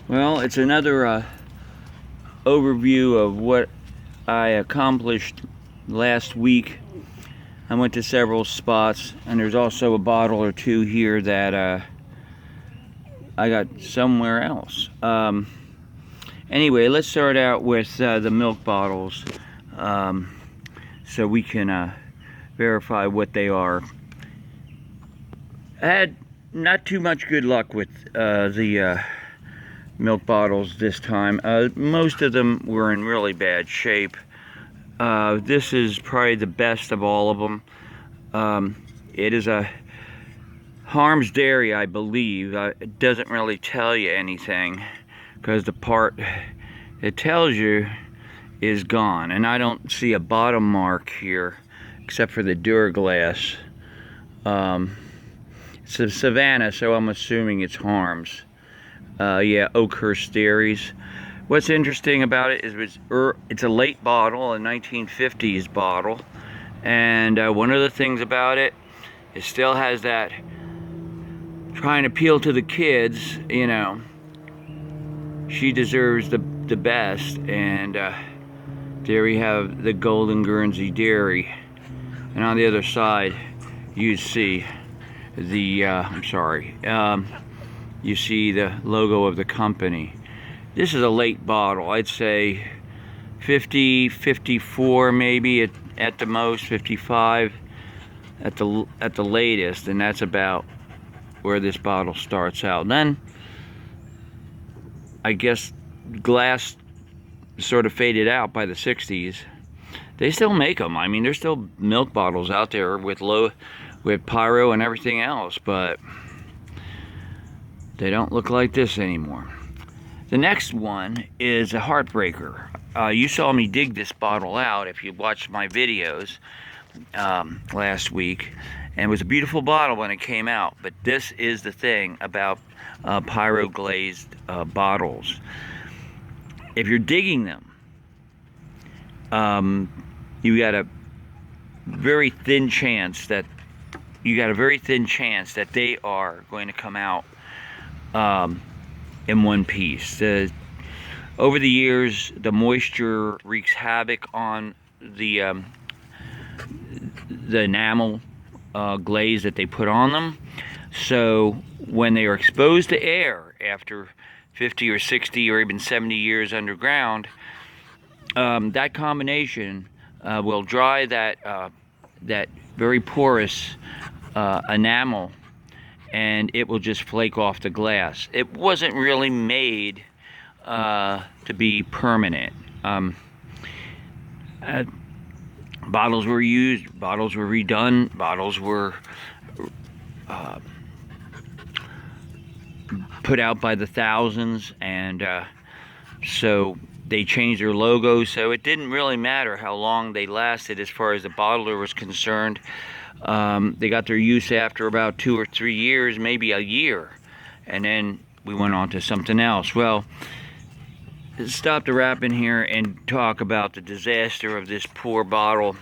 Well, it's another overview of what I accomplished last week. I went to several spots, and there's also a bottle or two here that I got somewhere else. Anyway, let's start out with the milk bottles so we can verify what they are. I had not too much good luck with the milk bottles this time. Most of them were in really bad shape. This is probably the best of all of them. It is a Harm's Dairy, I believe. It doesn't really tell you anything because the part it tells you is gone, and I don't see a bottom mark here except for the Duraglass. It's a Savannah, so I'm assuming it's Harm's. Yeah, Oakhurst Dairies. What's interesting about it is it's a late bottle, a 1950s bottle, and one of the things about it, it still has that trying to appeal to the kids, you know. She deserves the best, and there we have the Golden Guernsey Dairy, and on the other side you see the you see the logo of the company. This is a late bottle. I'd say 50, 54 maybe at the most, 55 at the latest, and that's about where this bottle starts out. Then I guess glass sort of faded out by the 60s. They still make them. I mean, there's still milk bottles out there with pyro and everything else, but they don't look like this anymore. The next one is a heartbreaker. You saw me dig this bottle out if you watched my videos last week, and it was a beautiful bottle when it came out. But this is the thing about pyro glazed bottles. If you're digging them, you got a very thin chance that they are going to come out in one piece. Over the years, the moisture wreaks havoc on the enamel glaze that they put on them. So when they are exposed to air after 50 or 60 or even 70 years underground, that combination will dry that very porous enamel, and it will just flake off the glass. It wasn't really made to be permanent. Bottles were used, bottles were redone, bottles were put out by the thousands, and so they changed their logo, so it didn't really matter how long they lasted as far as the bottler was concerned. They got their use after about 2 or 3 years, maybe a year, and then we went on to something else. Well, let's stop the rapping here and talk about the disaster of this poor bottle.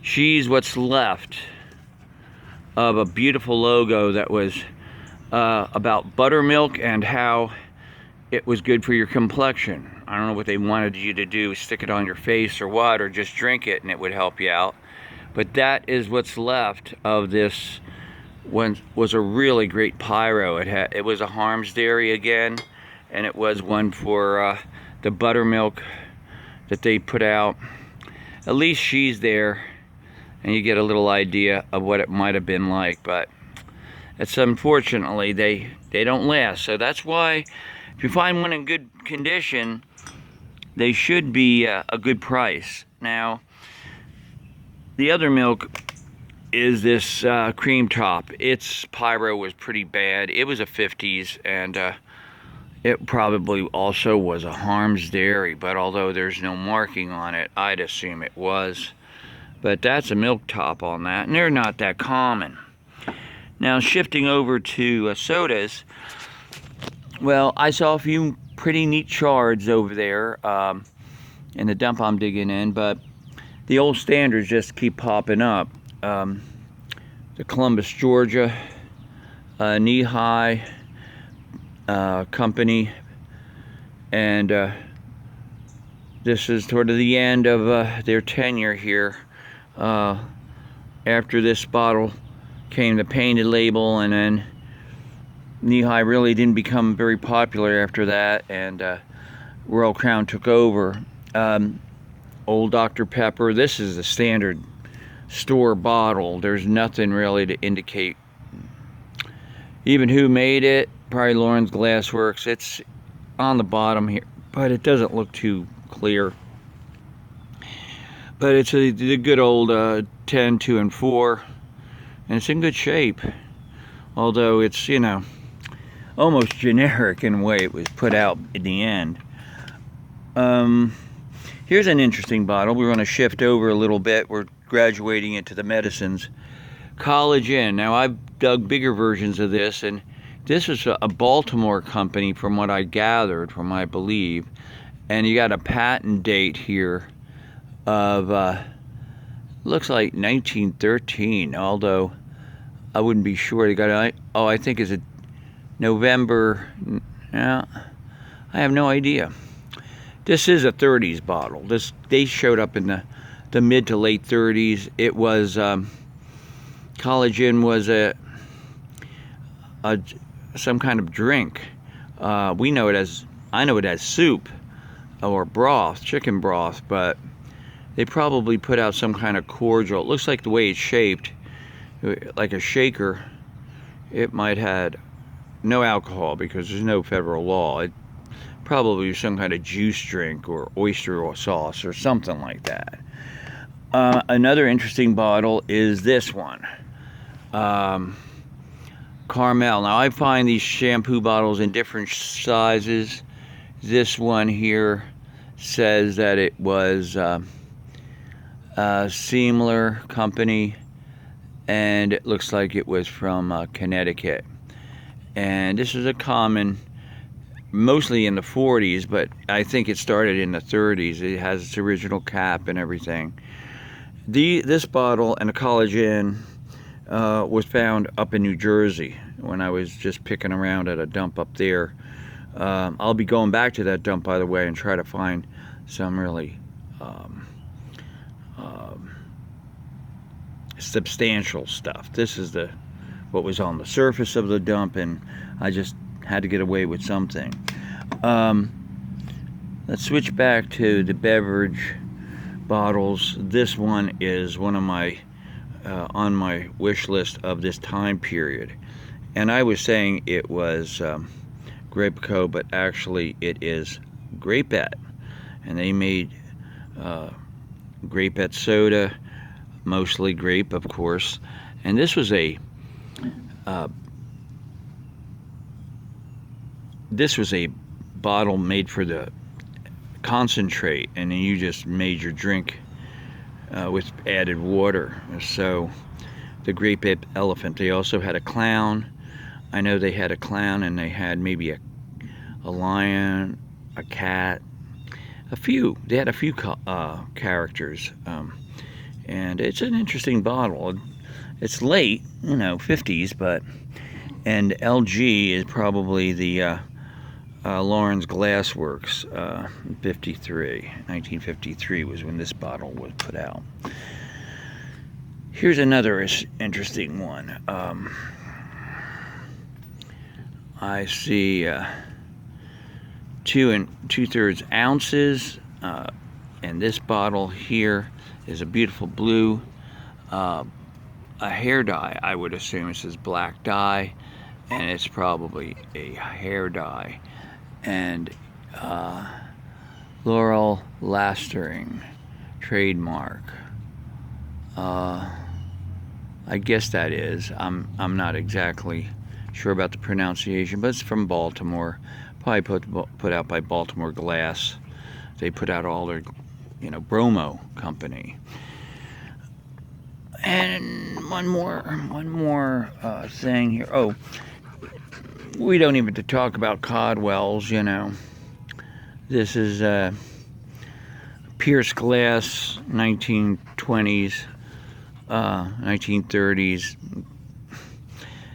She's what's left of a beautiful logo that was about buttermilk and how it was good for your complexion. I don't know what they wanted you to do, stick it on your face or what, or just drink it and it would help you out. But that is what's left of this. One was a really great pyro. It was a Harm's Dairy again, and it was one for the buttermilk that they put out. At least she's there, and you get a little idea of what it might have been like. But it's unfortunately they don't last. So that's why if you find one in good condition, they should be a good price. Now, the other milk is this cream top. Its pyro was pretty bad. It was a 50s, and it probably also was a Harm's Dairy, but although there's no marking on it, I'd assume it was. But that's a milk top on that, and they're not that common. Now, shifting over to sodas, well, I saw a few pretty neat shards over there in the dump I'm digging in, but the old standards just keep popping up. The Columbus, Georgia, knee-high company And this is toward the end of their tenure here. After this bottle came the painted label, and then Knee-High really didn't become very popular after that, and Royal Crown took over. Old Dr. Pepper, this is the standard store bottle. There's nothing really to indicate even who made it. Probably Lawrence Glassworks. It's on the bottom here, but it doesn't look too clear. But it's the good old 10, 2, and 4, and it's in good shape. Although it's, you know, almost generic in the way it was put out in the end. Here's an interesting bottle. We're going to shift over a little bit. We're graduating into the medicines. College Inn. Now, I've dug bigger versions of this, and this is a Baltimore company from what I gathered, from I believe. And you got a patent date here of, looks like 1913, although I wouldn't be sure. They got, I think it's a November, yeah, I have no idea. This is a 30s bottle. They showed up in the mid to late 30s. It was, College Inn was some kind of drink. I know it as soup or broth, chicken broth, but they probably put out some kind of cordial. It looks like the way it's shaped, like a shaker. It might had no alcohol because there's no federal law. It probably was some kind of juice drink or oyster or sauce or something like that. Another interesting bottle is this one. Carmel. Now, I find these shampoo bottles in different sizes. This one here says that it was a Seamler company, and it looks like it was from Connecticut. And this is a common, mostly in the 40s, but I think it started in the 30s. It has its original cap and everything. This bottle and a College Inn was found up in New Jersey when I was just picking around at a dump up there. I'll be going back to that dump, by the way, and try to find some really substantial stuff. This is what was on the surface of the dump, and I just had to get away with something. Let's switch back to the beverage bottles. This one is one of my on my wish list of this time period, and I was saying it was Grapeco, but actually it is Grapette, and they made Grapette soda, mostly grape, of course. And this was a bottle made for the concentrate, and then you just made your drink with added water. So the Grapette elephant. They also had a clown. I know they had a clown, and they had maybe a lion, a cat, they had a few characters, and it's an interesting bottle. It's late, 50s, and LG is probably the Lawrence Glassworks. 1953 was when this bottle was put out. Here's another interesting one. I see 2 2/3 ounces, and this bottle here is a beautiful blue, a hair dye. I would assume it says black dye, and it's probably a hair dye. And Laurel Lastering trademark. I guess that is. I'm not exactly sure about the pronunciation, but it's from Baltimore. Probably put out by Baltimore Glass. They put out all their, Bromo company. And one more thing here. Oh, we don't even have to talk about Codwell's. This is Pierce Glass, 1920s, 1930s.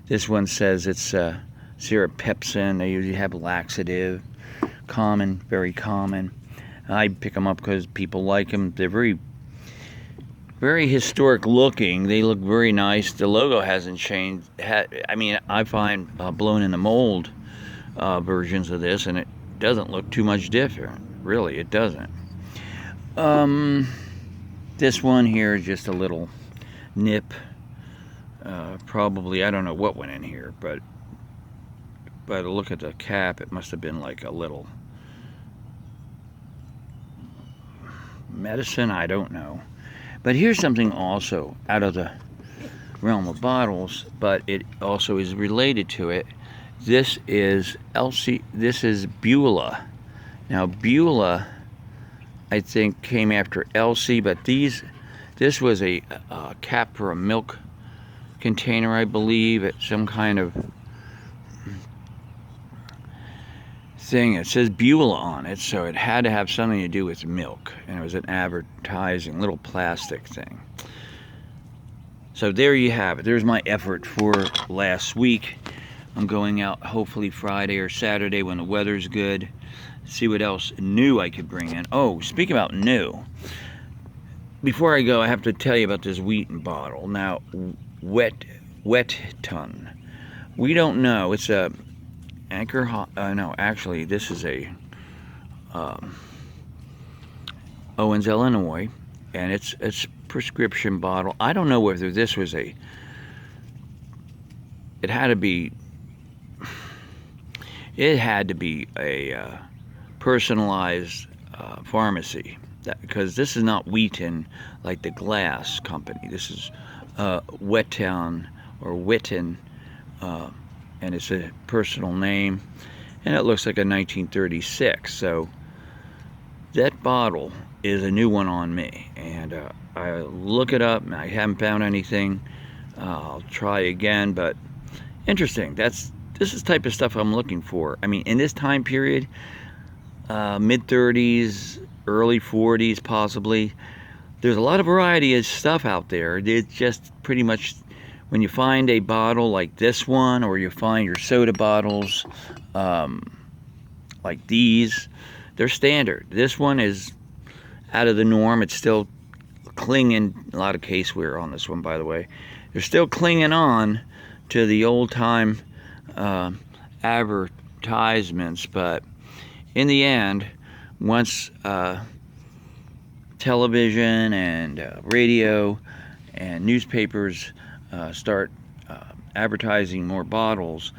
This one says it's Serapepsin. They usually have laxative. Common, very common. I pick them up because people like them. They're very, very historic looking. They look very nice. The logo hasn't changed. I mean, I find blown in the mold versions of this, and it doesn't look too much different. Really, it doesn't. This one here is just a little nip. Probably, I don't know what went in here, but by the look at the cap, it must have been like a little medicine, I don't know. But here's something also out of the realm of bottles, but it also is related to it. This is Beulah. Now Beulah, I think, came after Elsie, but this was a cap for a milk container, I believe. It's some kind of thing. It says Beulah on it, so it had to have something to do with milk, and it was an advertising little plastic thing. So there you have it. There's my effort for last week. I'm going out hopefully Friday or Saturday when the weather's good, see what else new I could bring in. Oh, speaking about new, before I go, I have to tell you about this Wheaton bottle. Now, wet ton. We don't know. It's a Anchor, no, actually, this is a Owens, Illinois, and it's prescription bottle. I don't know whether this was it had to be a personalized pharmacy, because this is not Wheaton like the glass company. This is Wettown or Witten, and it's a personal name, and it looks like a 1936. So that bottle is a new one on me, and I look it up and I haven't found anything. I'll try again, but interesting. This is the type of stuff I'm looking for. I mean, in this time period, mid-30s, early 40s possibly, there's a lot of variety of stuff out there. It's just pretty much, when you find a bottle like this one, or you find your soda bottles like these, they're standard. This one is out of the norm. It's still clinging, a lot of caseware on this one, by the way. They're still clinging on to the old-time advertisements, but in the end, once television and radio and newspapers start advertising more bottles,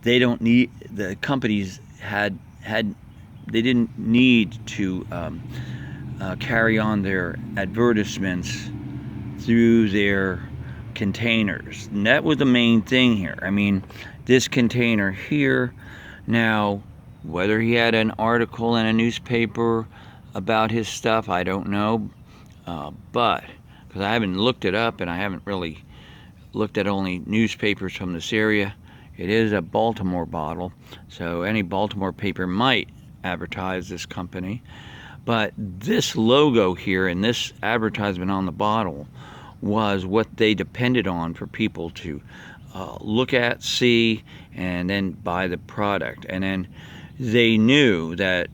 they don't need, the companies they didn't need to carry on their advertisements through their containers. And that was the main thing here. I mean, this container here, now whether he had an article in a newspaper about his stuff, I don't know, but because I haven't looked it up and I haven't really looked at only newspapers from this area. It is a Baltimore bottle, so any Baltimore paper might advertise this company. But this logo here and this advertisement on the bottle was what they depended on for people to look at, see, and then buy the product. And then they knew that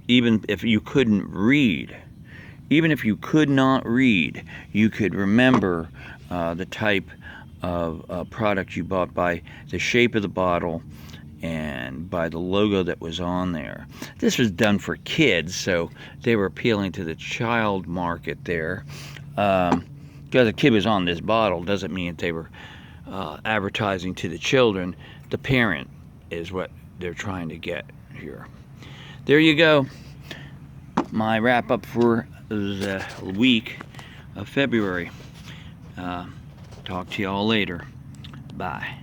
even if you couldn't read, even if you could not read, you could remember the type of product you bought by the shape of the bottle and by the logo that was on there. This was done for kids, so they were appealing to the child market there. Because a kid was on this bottle doesn't mean that they were advertising to the children. The parent is what they're trying to get here. There you go. My wrap up for the week of February. Talk to you all later. Bye.